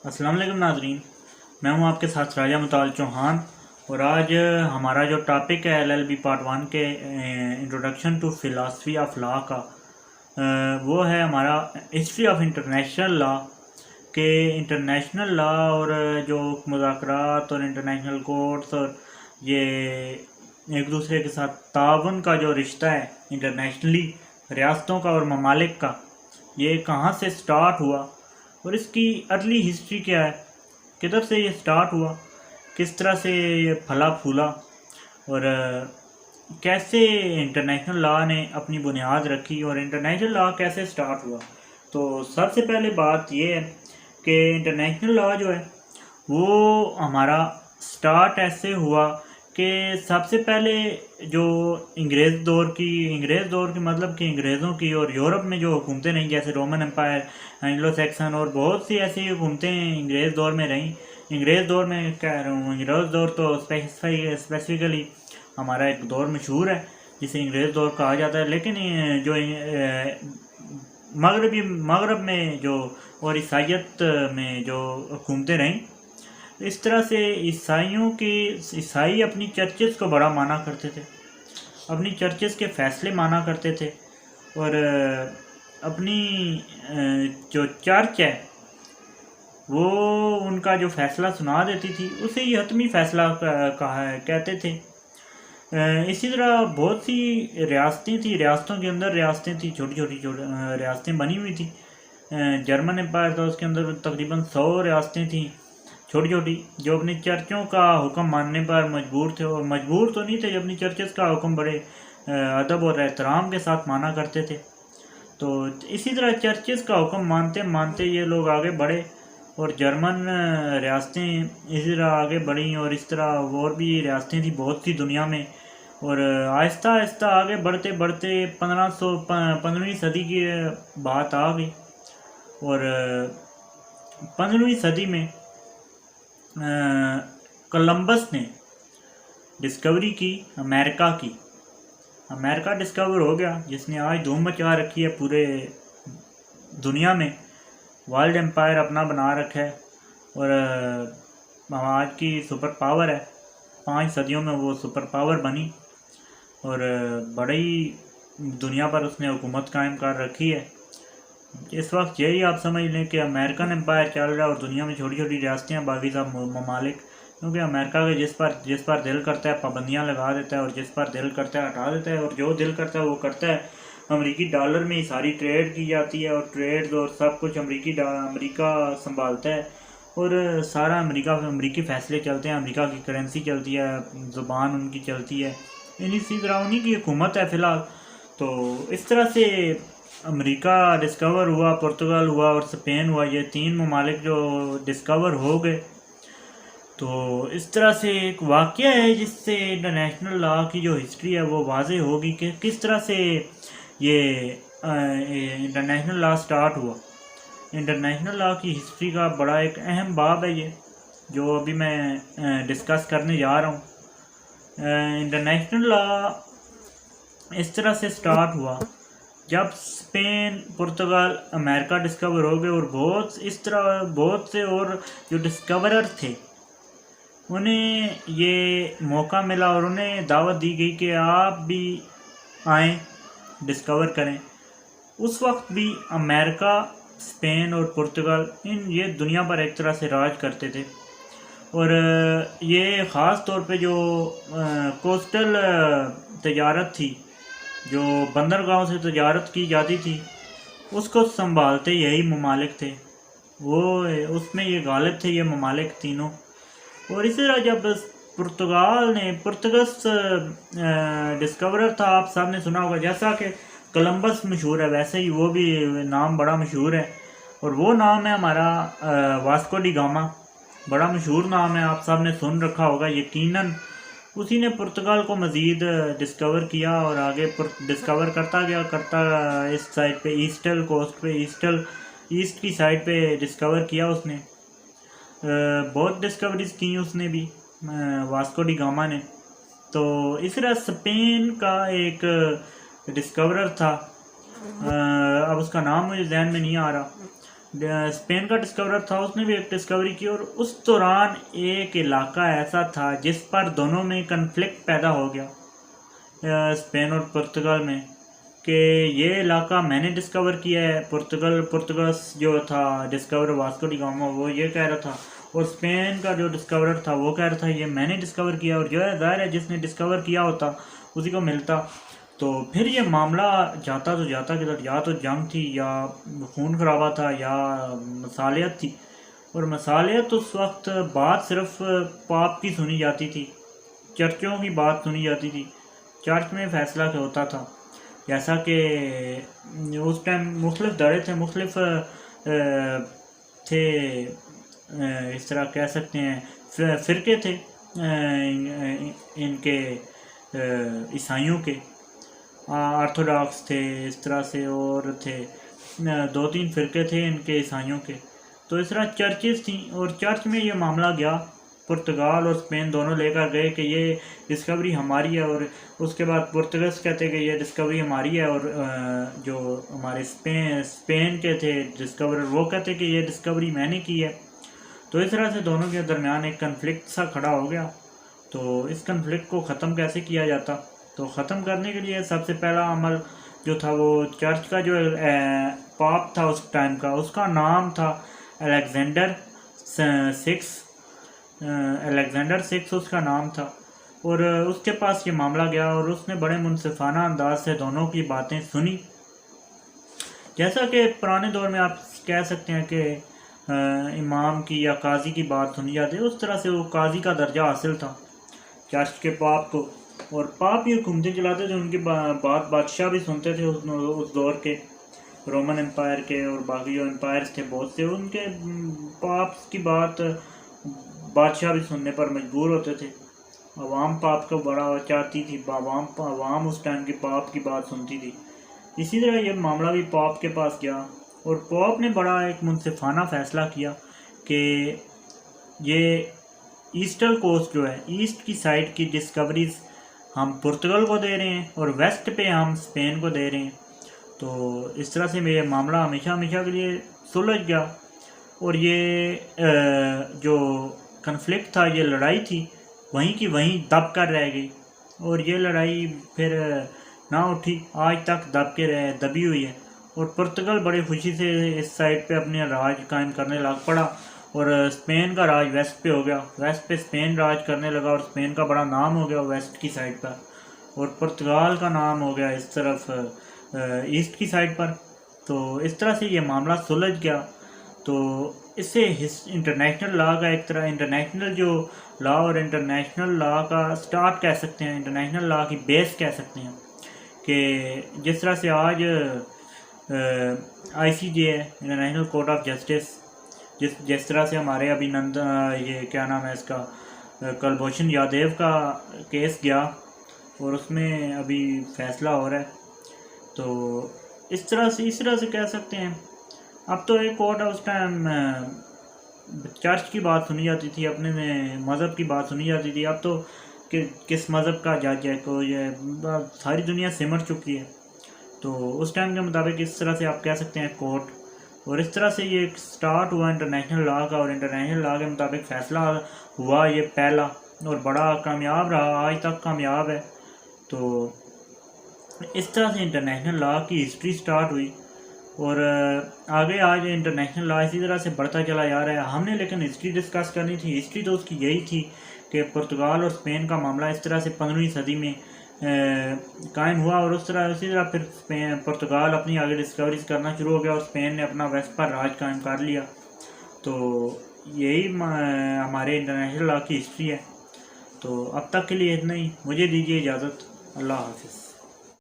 السلام علیکم ناظرین، میں ہوں آپ کے ساتھ راجہ مطال چوہان، اور آج ہمارا جو ٹاپک ہے LLB پارٹ 1 کے introduction to philosophy of law کا وہ ہے ہمارا ہسٹری آف انٹرنیشنل لا کہ انٹرنیشنل لا اور جو مذاکرات اور انٹرنیشنل کورٹس اور یہ ایک دوسرے کے ساتھ تعاون کا جو رشتہ ہے انٹرنیشنلی ریاستوں کا اور ممالک کا، یہ کہاں سے سٹارٹ ہوا اور اس کی ارلی ہسٹری کیا ہے، کدھر سے یہ سٹارٹ ہوا، کس طرح سے یہ پھلا پھولا اور کیسے انٹرنیشنل لا نے اپنی بنیاد رکھی اور انٹرنیشنل لا کیسے سٹارٹ ہوا۔ تو سب سے پہلے بات یہ ہے کہ انٹرنیشنل لا جو ہے وہ ہمارا سٹارٹ ایسے ہوا کہ سب سے پہلے جو انگریز دور کی مطلب کہ انگریزوں کی اور یورپ میں جو حکومتیں رہیں، جیسے رومن امپائر، اینگلو سیکسن اور بہت سی ایسی حکومتیں انگریز دور میں رہیں۔ انگریز دور میں کہہ رہا ہوں، انگریز دور تو اسپیسیفکلی ہمارا ایک دور مشہور ہے جسے انگریز دور کہا جاتا ہے، لیکن جو مغرب میں جو اور عیسائیت میں جو حکومتیں رہیں، اس طرح سے عیسائی اپنی چرچز کو بڑا مانا کرتے تھے، اپنی چرچز کے فیصلے مانا کرتے تھے، اور اپنی جو چرچ ہے وہ ان کا جو فیصلہ سنا دیتی تھی اسے یہ حتمی فیصلہ کہتے تھے۔ اسی طرح بہت سی ریاستیں تھیں، ریاستوں کے اندر ریاستیں تھیں، چھوٹی چھوٹی ریاستیں بنی ہوئی تھیں۔ جرمن امپائر تھا، اس کے اندر تقریباً 100 ریاستیں تھیں چھوٹی چھوٹی، جو اپنی چرچوں کا حکم ماننے پر مجبور تھے، اور مجبور تو نہیں تھے، اپنی چرچز کا حکم بڑے ادب اور احترام کے ساتھ مانا کرتے تھے۔ تو اسی طرح چرچز کا حکم مانتے مانتے یہ لوگ آگے بڑھے، اور جرمن ریاستیں اسی طرح آگے بڑھیں، اور اس طرح اور بھی ریاستیں تھیں بہت سی دنیا میں، اور آہستہ آہستہ آگے بڑھتے بڑھتے 15ویں صدی کی بات آ گئی، اور 15ویں صدی میں کولمبس نے ڈسکوری کی امریکہ ڈسکور ہو گیا، جس نے آج دھوم مچا رکھی ہے پورے دنیا میں، ورلڈ امپائر اپنا بنا رکھا ہے، اور آج کی سپر پاور ہے۔ 5 صدیوں میں وہ سپر پاور بنی، اور بڑی دنیا پر اس نے حکومت قائم کر رکھی ہے۔ اس وقت یہی آپ سمجھ لیں کہ امریکن امپائر چل رہا ہے، اور دنیا میں چھوٹی چھوٹی ریاستیں ہیں، باقی سب ممالک، کیونکہ امریکہ کے جس پر دل کرتا ہے پابندیاں لگا دیتا ہے، اور جس پر دل کرتا ہے ہٹا دیتا ہے، اور جو دل کرتا ہے وہ کرتا ہے۔ امریکی ڈالر میں ہی ساری ٹریڈ کی جاتی ہے، اور ٹریڈ اور سب کچھ امریکہ سنبھالتا ہے، اور سارا امریکی فیصلے چلتے ہیں، امریکہ کی کرنسی چلتی ہے، زبان ان کی چلتی ہے، اسی طرح انہی کی حکومت ہے فی الحال۔ تو اس طرح سے امریکہ ڈسکور ہوا، پرتگال ہوا اور اسپین ہوا، یہ 3 ممالک جو ڈسکور ہو گئے۔ تو اس طرح سے ایک واقعہ ہے جس سے انٹرنیشنل لا کی جو ہسٹری ہے وہ واضح ہوگی کہ کس طرح سے یہ انٹرنیشنل لا سٹارٹ ہوا۔ انٹرنیشنل لا کی ہسٹری کا بڑا ایک اہم باب ہے یہ، جو ابھی میں ڈسکس کرنے جا رہا ہوں۔ انٹرنیشنل لا اس طرح سے سٹارٹ ہوا جب اسپین، پرتگال، امریکہ ڈسکور ہو گئے، اور بہت سے اور جو ڈسکورر تھے انہیں یہ موقع ملا، اور انہیں دعوت دی گئی کہ آپ بھی آئیں، ڈسکور کریں۔ اس وقت بھی امریکہ، اسپین اور پرتگال یہ دنیا پر ایک طرح سے راج کرتے تھے، اور یہ خاص طور پہ جو کوسٹل تجارت تھی، جو بندرگاہوں سے تجارت کی جاتی تھی، اس کو سنبھالتے یہی ممالک تھے، اس میں یہ غالب تھے یہ ممالک تینوں۔ اور اسی طرح جب پرتگس ڈسکورر تھا، آپ سب نے سنا ہوگا، جیسا کہ کولمبس مشہور ہے ویسے ہی وہ بھی نام بڑا مشہور ہے، اور وہ نام ہے ہمارا واسکو ڈی گاما، بڑا مشہور نام ہے، آپ سب نے سن رکھا ہوگا یقیناً۔ اسی نے پرتگال کو مزید ڈسکور کیا، اور آگے ڈسکور کرتا گیا اس سائڈ پہ، ایسٹل کوسٹ پہ، ایسٹ کی سائڈ پہ ڈسکور کیا اس نے، بہت ڈسکوریز کی اس نے بھی، واسکو ڈی گاما نے۔ تو اس طرح اسپین کا ایک ڈسکورر تھا، اب اس کا نام مجھے ذہن میں نہیں آ رہا، اسپین کا ڈسکورر تھا، اس نے بھی ایک ڈسکوری کی، اور اس دوران ایک علاقہ ایسا تھا جس پر دونوں میں کنفلکٹ پیدا ہو گیا اسپین اور پرتگال میں، کہ یہ علاقہ میں نے ڈسکور کیا ہے۔ پرتگالس جو تھا ڈسکور واسکو ڈی گاما، وہ یہ کہہ رہا تھا، اور اسپین کا جو ڈسکورر تھا وہ کہہ رہا تھا یہ میں نے ڈسکور کیا، اور جو ہے ظاہر ہے جس نے ڈسکور کیا ہوتا اسی کو ملتا۔ تو پھر یہ معاملہ جاتا تو جاتا کدھر، یا تو جنگ تھی، یا خون خرابہ تھا، یا مصالحت تھی۔ اور مصالحت اس وقت بات صرف پاپ کی سنی جاتی تھی، چرچوں کی بات سنی جاتی تھی، چرچ میں فیصلہ ہوتا تھا۔ جیسا کہ اس ٹائم مختلف دھڑے تھے، مختلف تھے، اس طرح کہہ سکتے ہیں فرقے تھے ان کے عیسائیوں کے، آرتھوڈاکس تھے اس طرح سے، اور تھے 2-3 فرقے تھے ان کے عیسائیوں کے۔ تو اس طرح چرچز تھیں، اور چرچ میں یہ معاملہ گیا، پرتگال اور اسپین دونوں لے کر گئے کہ یہ ڈسکوری ہماری ہے، اور اس کے بعد پرتگالس کہتے کہ یہ ڈسکوری ہماری ہے، اور جو ہمارے اسپین کے تھے ڈسکورر وہ کہتے کہ یہ ڈسکوری میں نے کی ہے۔ تو اس طرح سے دونوں کے درمیان ایک کنفلکٹ سا کھڑا ہو گیا۔ تو اس کنفلکٹ کو ختم کیسے کیا جاتا؟ تو ختم کرنے کے لیے سب سے پہلا عمل جو تھا وہ چرچ کا جو پاپ تھا اس ٹائم کا، اس کا نام تھا الیگزینڈر 6 اس کا نام تھا، اور اس کے پاس یہ معاملہ گیا، اور اس نے بڑے منصفانہ انداز سے دونوں کی باتیں سنی۔ جیسا کہ پرانے دور میں آپ کہہ سکتے ہیں کہ امام کی یا قاضی کی بات سنی جاتی ہے، اس طرح سے وہ قاضی کا درجہ حاصل تھا چرچ کے پاپ کو، اور پاپ بھی حکومتیں چلاتے تھے، ان کی بات بادشاہ بھی سنتے تھے اس دور کے، رومن امپائر کے اور باقی جو امپائرز تھے بہت سے، ان کے پاپ کی بات بادشاہ بھی سننے پر مجبور ہوتے تھے۔ عوام پاپ کو بڑا چاہتی تھی، عوام اس ٹائم کی پاپ کی بات سنتی تھی۔ اسی طرح یہ معاملہ بھی پاپ کے پاس گیا، اور پاپ نے بڑا ایک منصفانہ فیصلہ کیا کہ یہ ایسٹر کوسٹ جو ہے، ایسٹ کی سائڈ کی ڈسکوریز ہم پرتگال کو دے رہے ہیں، اور ویسٹ پہ ہم اسپین کو دے رہے ہیں۔ تو اس طرح سے یہ معاملہ ہمیشہ کے لیے سلجھ گیا، اور یہ جو کنفلکٹ تھا، یہ لڑائی تھی، وہیں کی وہیں دب کر رہ گئی، اور یہ لڑائی پھر نہ اٹھی، آج تک دبی ہوئی ہے۔ اور پرتگال بڑی خوشی سے اس سائڈ پہ اپنے راج قائم کرنے لگ پڑا، اور اسپین کا راج ویسٹ پہ ہو گیا، ویسٹ پہ اسپین راج کرنے لگا، اور اسپین کا بڑا نام ہو گیا ویسٹ کی سائڈ پر، اور پرتگال کا نام ہو گیا اس طرف ایسٹ کی سائڈ پر۔ تو اس طرح سے یہ معاملہ سلجھ گیا۔ تو اس سے انٹرنیشنل لا کا ایک طرح انٹرنیشنل جو لا اور انٹرنیشنل لا کا سٹارٹ کہہ سکتے ہیں، انٹرنیشنل لا کی بیس کہہ سکتے ہیں، کہ جس طرح سے آج ICJ ہے، انٹرنیشنل کورٹ آف جسٹس، جس طرح سے ہمارے ابھی یہ کیا نام ہے اس کا، کلبھوشن یادیو کا کیس گیا، اور اس میں ابھی فیصلہ ہو رہا ہے۔ تو اس طرح سے کہہ سکتے ہیں۔ اب تو ایک کورٹ اس ٹائم چرچ کی بات سنی جاتی تھی، اپنے مذہب کی بات سنی جاتی تھی، اب تو کہ کس مذہب کا جج ہے، کو یہ ساری دنیا سمٹ چکی ہے۔ تو اس ٹائم کے مطابق اس طرح سے آپ کہہ سکتے ہیں کورٹ، اور اس طرح سے یہ ایک سٹارٹ ہوا انٹرنیشنل لا کا، اور انٹرنیشنل لا کے مطابق فیصلہ ہوا یہ پہلا، اور بڑا کامیاب رہا، آج تک کامیاب ہے۔ تو اس طرح سے انٹرنیشنل لا کی ہسٹری سٹارٹ ہوئی، اور آگے آج انٹرنیشنل لا اسی طرح سے بڑھتا چلا جا رہا ہے۔ ہم نے لیکن ہسٹری ڈسکس کرنی تھی، ہسٹری تو اس کی یہی تھی کہ پرتگال اور اسپین کا معاملہ اس طرح سے 15ویں صدی میں قائم ہوا، اور اسی طرح پھر پرتگال اپنی آگے ڈسکوریز کرنا شروع ہو گیا، اور اسپین نے اپنا ویسٹ پر راج قائم کر لیا۔ تو یہی ہمارے انٹرنیشنل لا کی ہسٹری ہے۔ تو اب تک کے لیے اتنا ہی، مجھے دیجیے اجازت، اللہ حافظ۔